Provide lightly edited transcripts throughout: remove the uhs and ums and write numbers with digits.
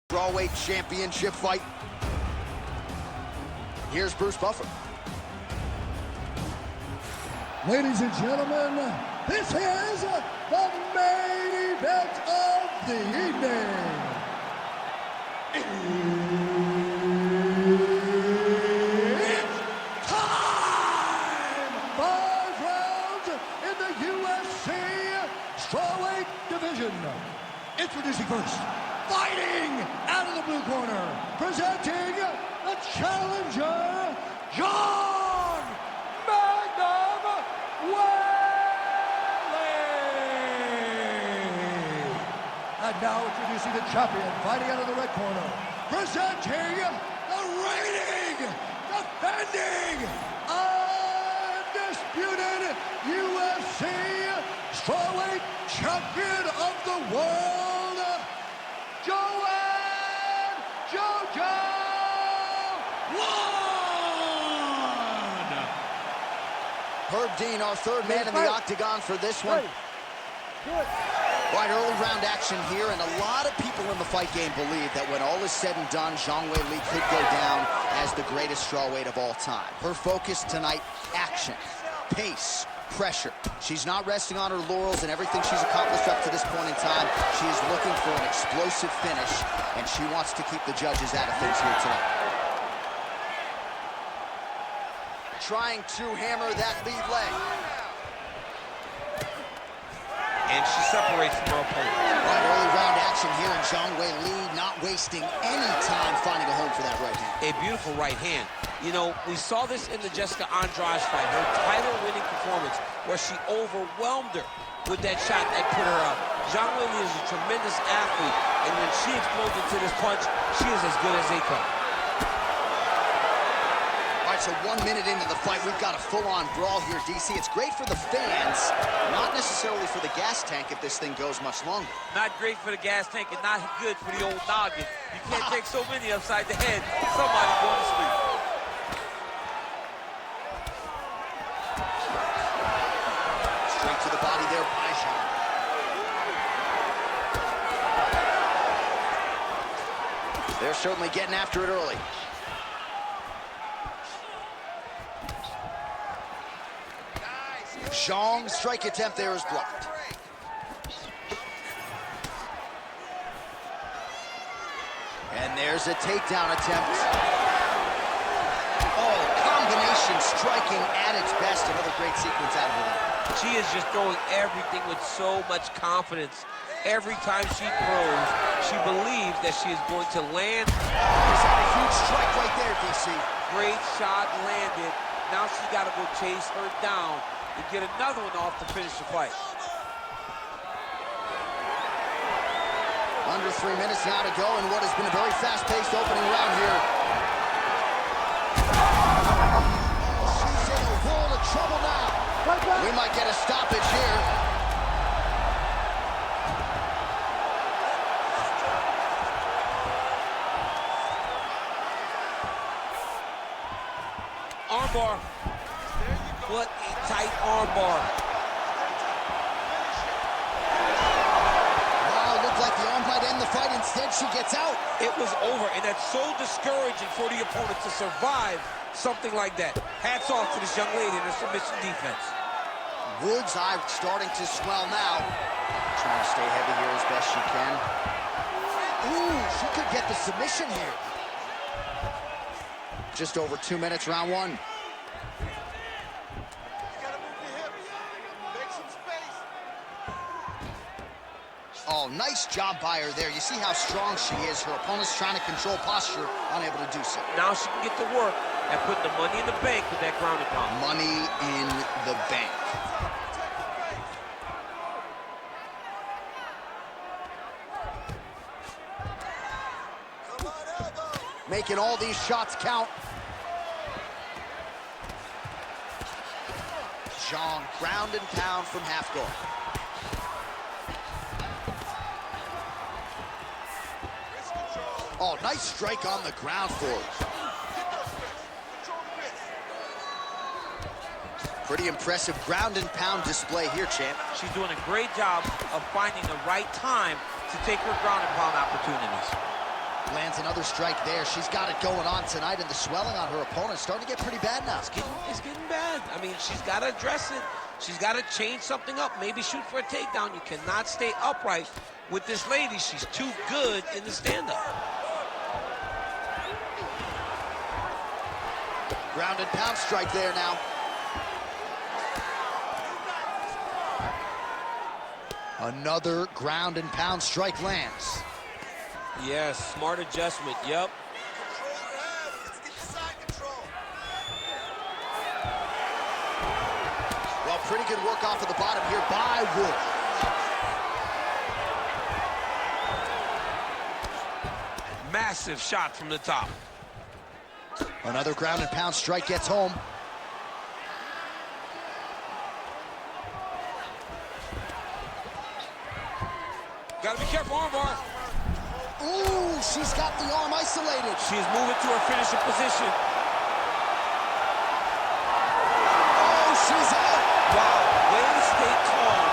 Strawweight championship fight. Here's Bruce Buffer. Ladies and gentlemen, this is the main event of the evening. It's time! 5 rounds in the UFC strawweight division. Introducing first, fighting out of the blue corner, presenting the challenger, Zhang Weili. And now introducing the champion, fighting out of the red corner, presenting the reigning, defending, undisputed UFC strawweight champion of the world, Joanne Herb Dean, our third man in the octagon for this one. Right, early round action here, and a lot of people in the fight game believe that when all is said and done, Zhang Weili could go down as the greatest strawweight of all time. Her focus tonight, action, pace, pressure. She's not resting on her laurels and everything she's accomplished up to this point in time. She is looking for an explosive finish, and she wants to keep the judges out of things here tonight. Trying to hammer that lead leg. And she separates from her opponent. Right, early round action here, and Zhang Weili not wasting any time finding a home for that right hand. A beautiful right hand. You know, we saw this in the Jessica Andrade fight, her title-winning performance, where she overwhelmed her with that shot that put her up. Zhang Weili is a tremendous athlete, and when she explodes into this punch, she is as good as they come. So 1 minute into the fight, we've got a full-on brawl here, DC. It's great for the fans, not necessarily for the gas tank if this thing goes much longer. Not great for the gas tank and not good for the old noggin. You can't take so many upside the head. Somebody going to sleep. Straight to the body there by Zhang. They're certainly getting after it early. Zhang's strike attempt there is blocked. And there's a takedown attempt. Oh, combination striking at its best. Another great sequence out of her. She is just throwing everything with so much confidence. Every time she throws, she believes that she is going to land. Is that a huge strike right there, DC? Great shot landed. Now she's got to go chase her down and get another one off to finish the fight. Under 3 minutes now to go in what has been a very fast-paced opening round here. She's in a world of trouble now. We might get a stoppage here. Armbar. What a tight armbar. Wow, looked like the arm might end the fight. Instead, she gets out. It was over, and that's so discouraging for the opponent to survive something like that. Hats off to this young lady in her submission defense. Wood's eye starting to swell now. Trying to stay heavy here as best she can. Ooh, she could get the submission here. Just over 2 minutes, round one. Oh, nice job by her there. You see how strong she is. Her opponent's trying to control posture, unable to do so. Now she can get to work and put the money in the bank with that ground and pound. Money in the bank. Making all these shots count. Zhang, ground and pound from half guard. Oh, nice strike on the ground for her. Pretty impressive ground and pound display here, champ. She's doing a great job of finding the right time to take her ground and pound opportunities. Lands another strike there. She's got it going on tonight, and the swelling on her opponent is starting to get pretty bad now. It's getting bad. I mean, she's got to address it. She's got to change something up. Maybe shoot for a takedown. You cannot stay upright with this lady. She's too good in the stand-up. Ground and pound strike there now. Another ground and pound strike lands. Yes, smart adjustment, yep. Well, pretty good work off of the bottom here by Wood. Massive shot from the top. Another ground and pound strike gets home. Gotta be careful, armbar. Ooh, she's got the arm isolated. She's moving to her finishing position. Oh, she's out. Wow, way to stay calm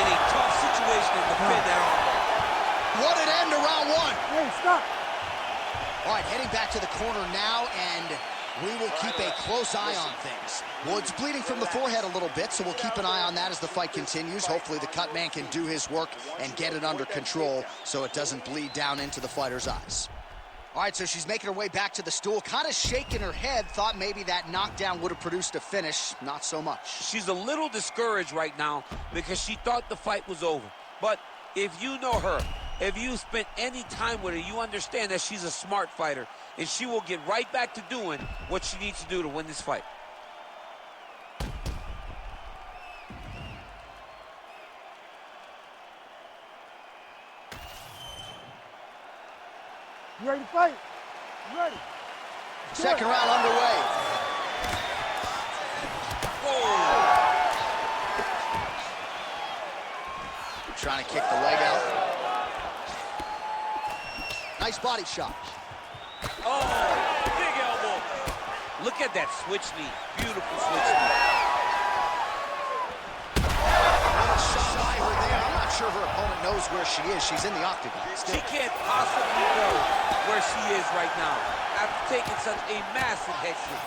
in a tough situation and defend that armbar. What an end to round one. Hey, stop. All right, heading back to the corner now, and we will keep a close eye on things. Wood's bleeding from the forehead a little bit, so we'll keep an eye on that as the fight continues. Hopefully the cut man can do his work and get it under control so it doesn't bleed down into the fighter's eyes. All right, so she's making her way back to the stool, kind of shaking her head, thought maybe that knockdown would have produced a finish. Not so much. She's a little discouraged right now because she thought the fight was over. But if you know her, if you spent any time with her, you understand that she's a smart fighter, and she will get right back to doing what she needs to do to win this fight. You ready to fight? You ready? Second round underway. Oh! Trying to kick the leg out. Nice body shot. Oh, big elbow. Look at that switch knee. Beautiful switch knee. Shot by her there. I'm not sure her opponent knows where she is. She's in the octagon still. She can't possibly know where she is right now after taking such a massive head kick.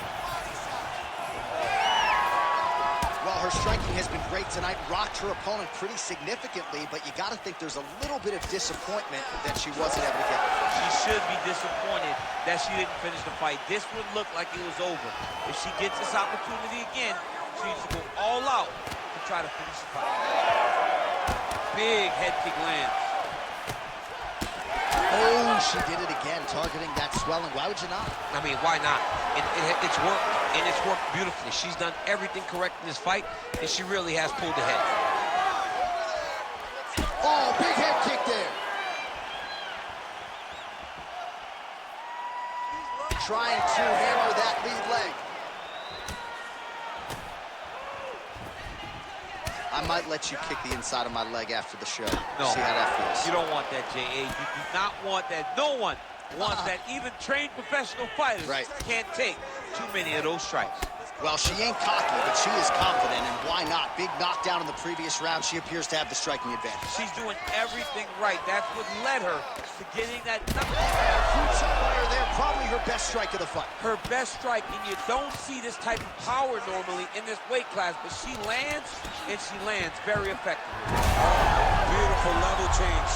Well, her striking has been great tonight. Rocked her opponent pretty significantly, but you got to think there's a little bit of disappointment that she wasn't able to get there. She should be disappointed that she didn't finish the fight. This would look like it was over. If she gets this opportunity again, she needs to go all out to try to finish the fight. Big head kick lands. Oh, she did it again, targeting that swelling. Why would you not? I mean, why not? It's worked, and it's worked beautifully. She's done everything correct in this fight, and she really has pulled ahead. Oh, big head kick there. Trying to hammer that lead leg. I might let you kick the inside of my leg after the show. No. See how that feels. You don't want that, J.A. You do not want that. No one wants that. Even trained professional fighters can't take too many of those strikes. Well, she ain't cocky, but she is confident, and why not? Big knockdown in the previous round. She appears to have the striking advantage. She's doing everything right. That's what led her to getting that Huge shot by her there, probably her best strike of the fight. her best strike, and you don't see this type of power normally in this weight class, but she lands, and she lands very effectively. Beautiful level change.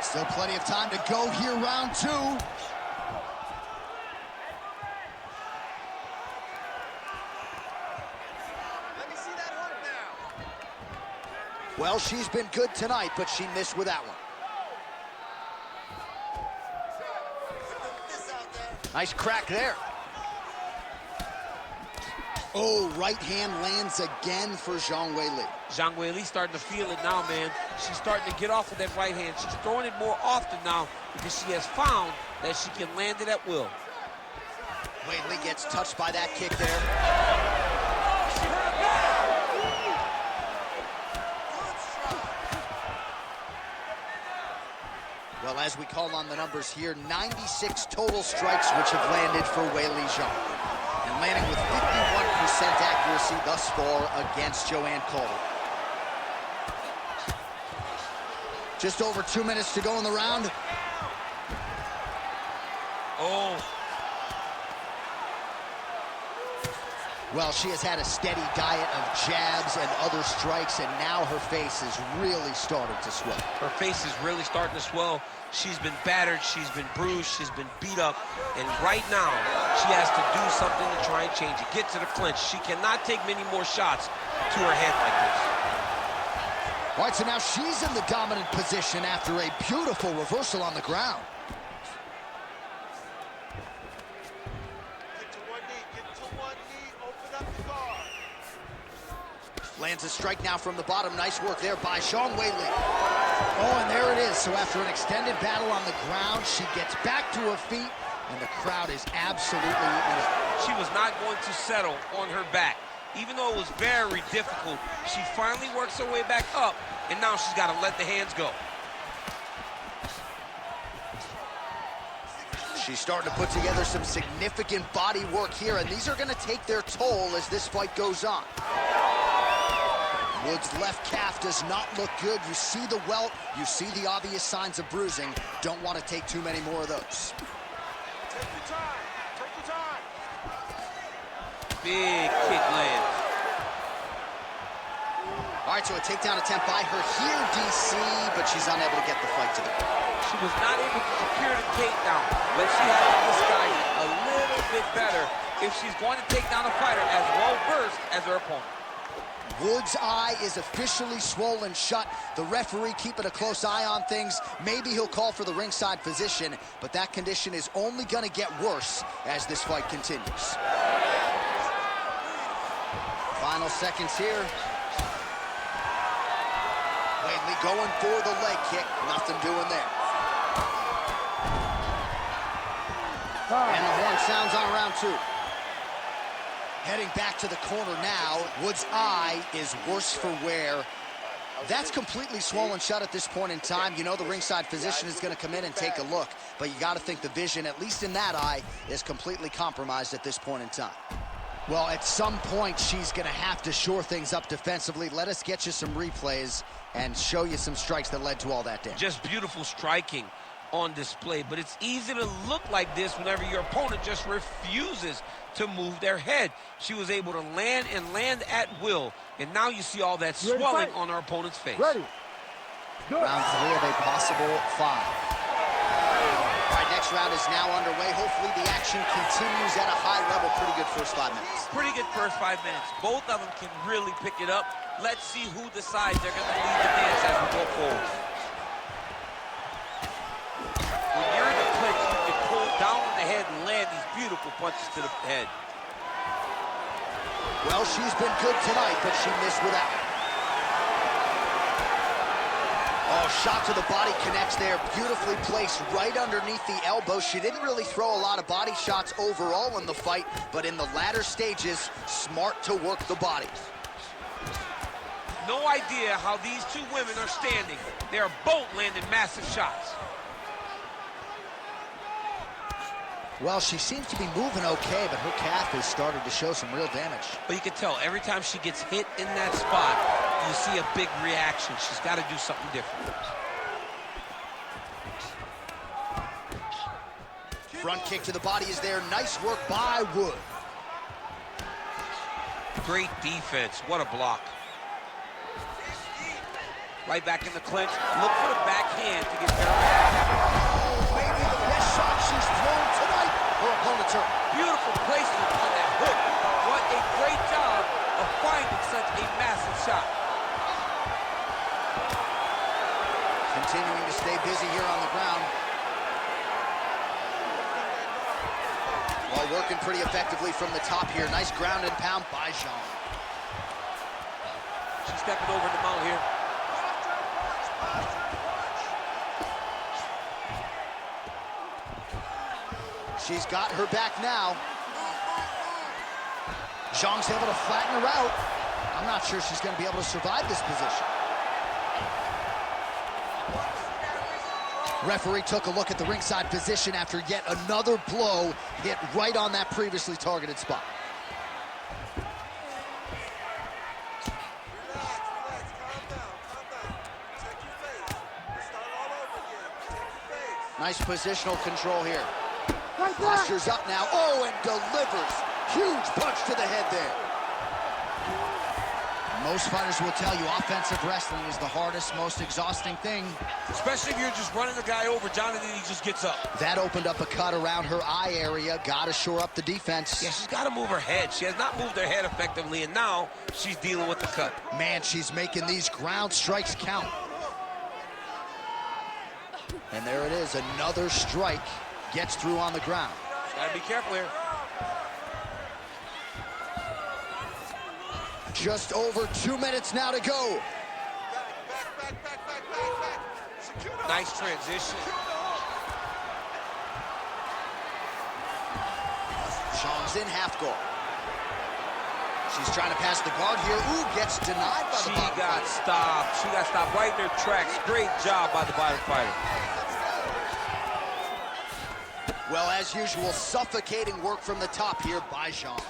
Still plenty of time to go here, round two. Well, she's been good tonight, but she missed with that one. Nice crack there. Oh, right hand lands again for Zhang Weili. Zhang Weili starting to feel it now, man. She's starting to get off of that right hand. She's throwing it more often now because she has found that she can land it at will. Weili gets touched by that kick there. Well, as we call on the numbers here, 96 total strikes which have landed for Weili Zhang. And landing with 51% accuracy thus far against Joanne. Just over 2 minutes to go in the round. Oh. Well, she has had a steady diet of jabs and other strikes, and now her face is really starting to swell. Her face is really starting to swell. She's been battered, she's been bruised, she's been beat up, and right now, she has to do something to try and change it. Get to the clinch. She cannot take many more shots to her head like this. All right, so now she's in the dominant position after a beautiful reversal on the ground. Lands a strike now from the bottom. Nice work there by Zhang Weili. Oh, and there it is. So after an extended battle on the ground, she gets back to her feet, and the crowd is absolutely eating it up. She was not going to settle on her back. Even though it was very difficult, she finally works her way back up, and now she's got to let the hands go. She's starting to put together some significant body work here, and these are going to take their toll as this fight goes on. Wood's left calf does not look good. You see the welt, you see the obvious signs of bruising. Don't want to take too many more of those. Take your time. Take your time. Big kick lands. All right, so a takedown attempt by her here, DC, but she's unable to get the fight to the ground. She was not able to secure the takedown, but she has to disguise it a little bit better if she's going to take down a fighter as well-versed as her opponent. Wood's eye is officially swollen shut. The referee keeping a close eye on things. Maybe he'll call for the ringside physician, but that condition is only going to get worse as this fight continues. Final seconds here. Weili going for the leg kick. Nothing doing there. And the horn sounds on round two. Heading back to the corner now. Wood's eye is worse for wear. That's completely swollen shut at this point in time. You know the ringside physician is going to come in and take a look, but you got to think the vision, at least in that eye, is completely compromised at this point in time. Well, at some point, she's going to have to shore things up defensively. Let us get you some replays and show you some strikes that led to all that damage. Just beautiful striking on display, but it's easy to look like this whenever your opponent just refuses to move their head. She was able to land and land at will, and now you see all that swelling on her opponent's face. Ready. Good. Round three of a possible 5. All right, next round is now underway. Hopefully the action continues at a high level. Pretty good first 5 minutes. Pretty good first 5 minutes. Both of them can really pick it up. Let's see who decides they're going to lead the dance as we go forward. When you're in the clinch, you can pull down on the head and land these beautiful punches to the head. Well, she's been good tonight, but she missed without. Oh, shot to the body connects there. Beautifully placed right underneath the elbow. She didn't really throw a lot of body shots overall in the fight, but in the latter stages, smart to work the body. No idea how these two women are standing. They are both landing massive shots. Well, she seems to be moving okay, but her calf is starting to show some real damage. But you can tell every time she gets hit in that spot, you see a big reaction. She's got to do something different. Front kick to the body is there. Nice work by Wood. Great defense. What a block. Right back in the clinch. Look for the backhand to get there. Oh, maybe the best shot she's thrown tonight. Her opponent's hurt. Beautiful placement on that hook. What a great job of finding such a massive shot. Continuing to stay busy here on the ground. Well, working pretty effectively from the top here. Nice ground and pound by Zhang. She's stepping over the mount here. She's got her back now. Zhang's able to flatten her out. I'm not sure she's going to be able to survive this position. Referee took a look at the ringside position after yet another blow hit right on that previously targeted spot. Nice positional control here. Postures up now. Oh, and delivers. Huge punch to the head there. Most fighters will tell you offensive wrestling is the hardest, most exhausting thing. Especially if you're just running the guy over, Jonathan, he just gets up. That opened up a cut around her eye area. Got to shore up the defense. Yeah, she's got to move her head. She has not moved her head effectively, and now she's dealing with the cut. Man, she's making these ground strikes count. And there it is, another strike gets through on the ground. Gotta be careful here. Just over 2 minutes now to go. Nice transition. Zhang's in half guard. She's trying to pass the guard here. Ooh, gets denied by the bottom She got fighter. stopped. She got stopped right in her tracks. Great job by the bottom fighter. Well, as usual, suffocating work from the top here by Zhang.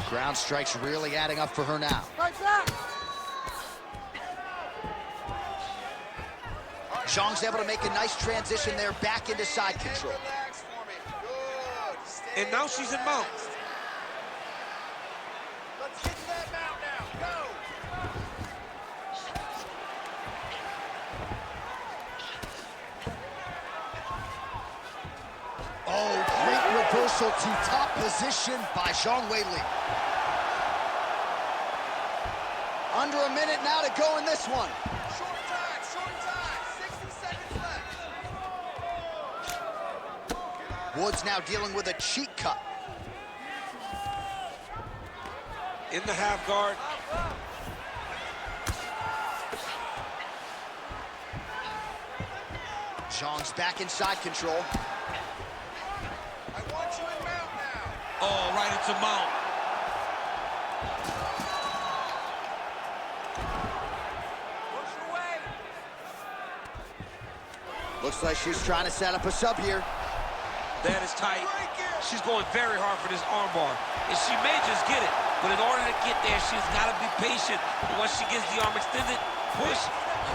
Ground strikes really adding up for her now. Zhang's able to make a nice transition there back into side control. And now she's in mount. Let's get to that mount now. Go. Oh, great reversal to top position by Zhang Weili. Under a minute now to go in this one. Short time, 60 seconds left. Woods now dealing with a cheek cut. In the half guard. Zhang's back in side control. I want you in mount now. Oh, right into mount. Push away. Looks like she's trying to set up a sub here. That is tight. She's going very hard for this armbar. And she may just get it, but in order to get there, she's got to be patient. And once she gets the arm extended, push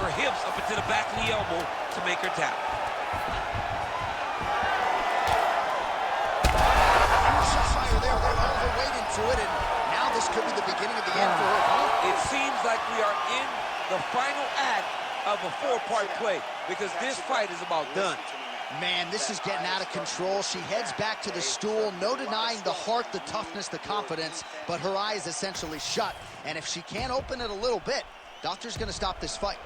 her hips up into the back of the elbow to make her tap. Fire there, they're overweight into it, and now this could be the beginning of the end for her opponent. It seems like we are in the final act of a four-part play because this fight is about done. Man, this is getting out of control. She heads back to the stool. No denying the heart, the toughness, the confidence, but her eye is essentially shut. And if she can't open it a little bit, doctor's gonna stop this fight.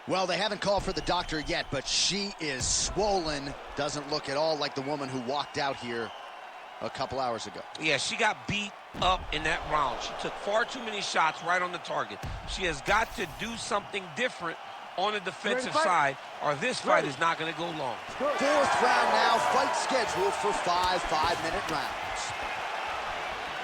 Well, they haven't called for the doctor yet, but she is swollen. Doesn't look at all like the woman who walked out here a couple hours ago. Yeah, she got beat up in that round. She took far too many shots right on the target. She has got to do something different on the defensive side, or this fight is not going to go long. Fourth round now, fight scheduled for 5 5-minute rounds.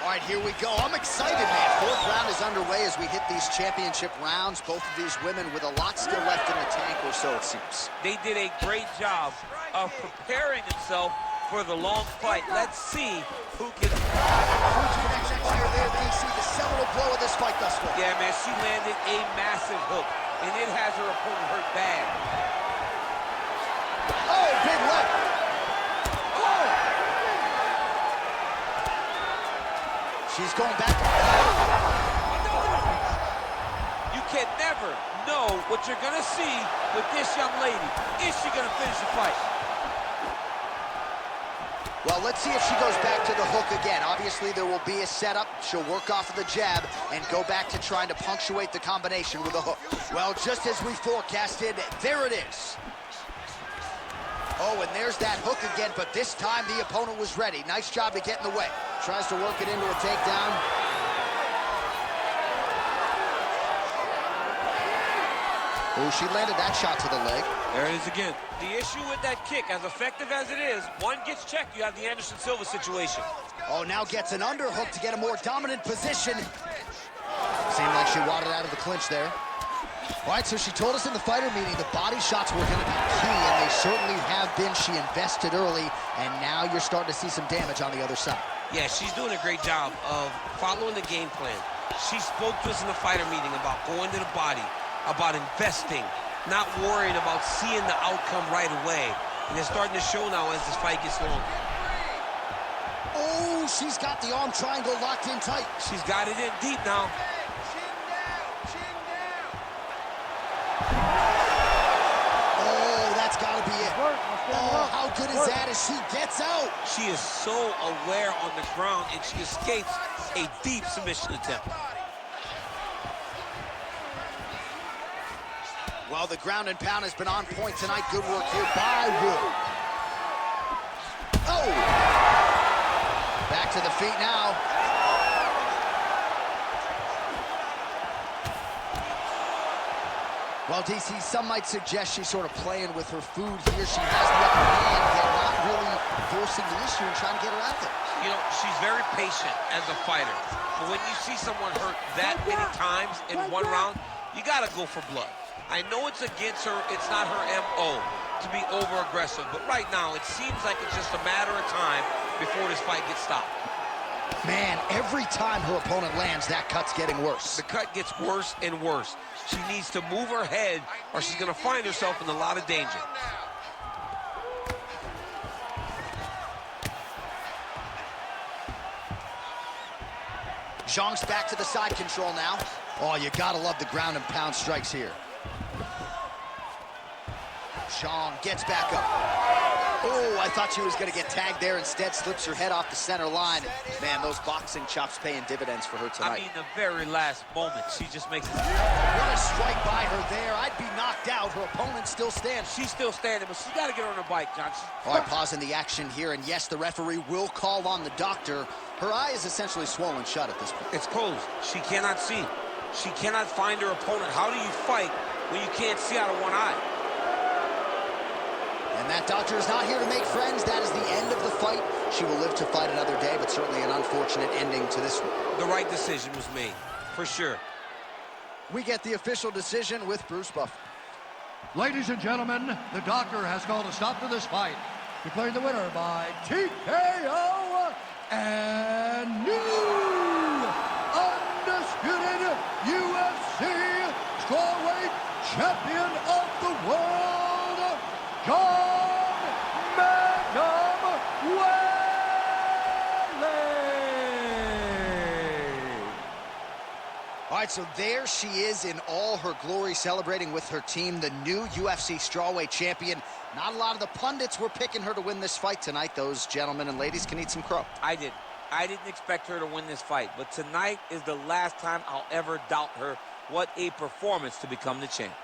All right, here we go. I'm excited, man. Fourth round is underway as we hit these championship rounds. Both of these women with a lot still left in the tank, or so it seems. They did a great job of preparing themselves for the long fight. Let's see who can... Huge connection fire there. They see the seminal blow of this fight thus far. Yeah, man, she landed a massive hook, and it has her opponent hurt bad. Oh, big left. Oh! She's going back. You can never know what you're going to see with this young lady. Is she going to finish the fight? Well, let's see if she goes back to the hook again. Obviously, there will be a setup. She'll work off of the jab and go back to trying to punctuate the combination with a hook. Well, just as we forecasted, there it is. Oh, and there's that hook again, but this time the opponent was ready. Nice job to get in the way. Tries to work it into a takedown. Oh, she landed that shot to the leg. There it is again. The issue with that kick, as effective as it is, one gets checked, you have the Anderson Silva situation. Oh, now gets an underhook to get a more dominant position. Seemed like she wadded out of the clinch there. All right, so she told us in the fighter meeting the body shots were going to be key, and they certainly have been. She invested early, and now you're starting to see some damage on the other side. Yeah, she's doing a great job of following the game plan. She spoke to us in the fighter meeting about going to the body, about investing, not worrying about seeing the outcome right away. And it's starting to show now as this fight gets longer. Oh, she's got the arm triangle locked in tight. She's got it in deep now. Chin down, chin down. Oh, that's got to be it. Oh, how good is that as she gets out? She is so aware on the ground, and she escapes a deep submission attempt. Well, the ground and pound has been on point tonight. Good work here by Wu. Oh! Back to the feet now. Well, DC, some might suggest she's sort of playing with her food here. She has the upper hand, yet not really forcing the issue and trying to get her out there. You know, she's very patient as a fighter. But when you see someone hurt that many times in one round, you got to go for blood. I know it's against her. It's not her M.O. to be over-aggressive. But right now, it seems like it's just a matter of time before this fight gets stopped. Man, every time her opponent lands, that cut's getting worse. The cut gets worse and worse. She needs to move her head or she's going to find herself in a lot of danger. Zhang's back to the side control now. Oh, you gotta love the ground and pound strikes here. Zhang gets back up. Oh, I thought she was gonna get tagged there. Instead, slips her head off the center line. Man, those boxing chops paying dividends for her tonight. I mean, the very last moment, she just makes it. What a strike by her there. I'd be knocked out. Her opponent still stands. She's still standing, but she's got to get her on her bike, John. All right, pausing the action here, and yes, the referee will call on the doctor. Her eye is essentially swollen shut at this point. It's closed. She cannot see. She cannot find her opponent. How do you fight when you can't see out of one eye? And that doctor is not here to make friends. That is the end of the fight. She will live to fight another day, but certainly an unfortunate ending to this one. The right decision was made, for sure. We get the official decision with Bruce Buffer. Ladies and gentlemen, the doctor has called a stop to this fight, declaring the winner by TKO and new undisputed UFC strawweight champion of the world, Zhang Weili. All right, so there she is in all her glory, celebrating with her team, the new UFC strawweight champion. Not a lot of the pundits were picking her to win this fight tonight. Those gentlemen and ladies can eat some crow. I didn't expect her to win this fight, but tonight is the last time I'll ever doubt her. What a performance to become the champ.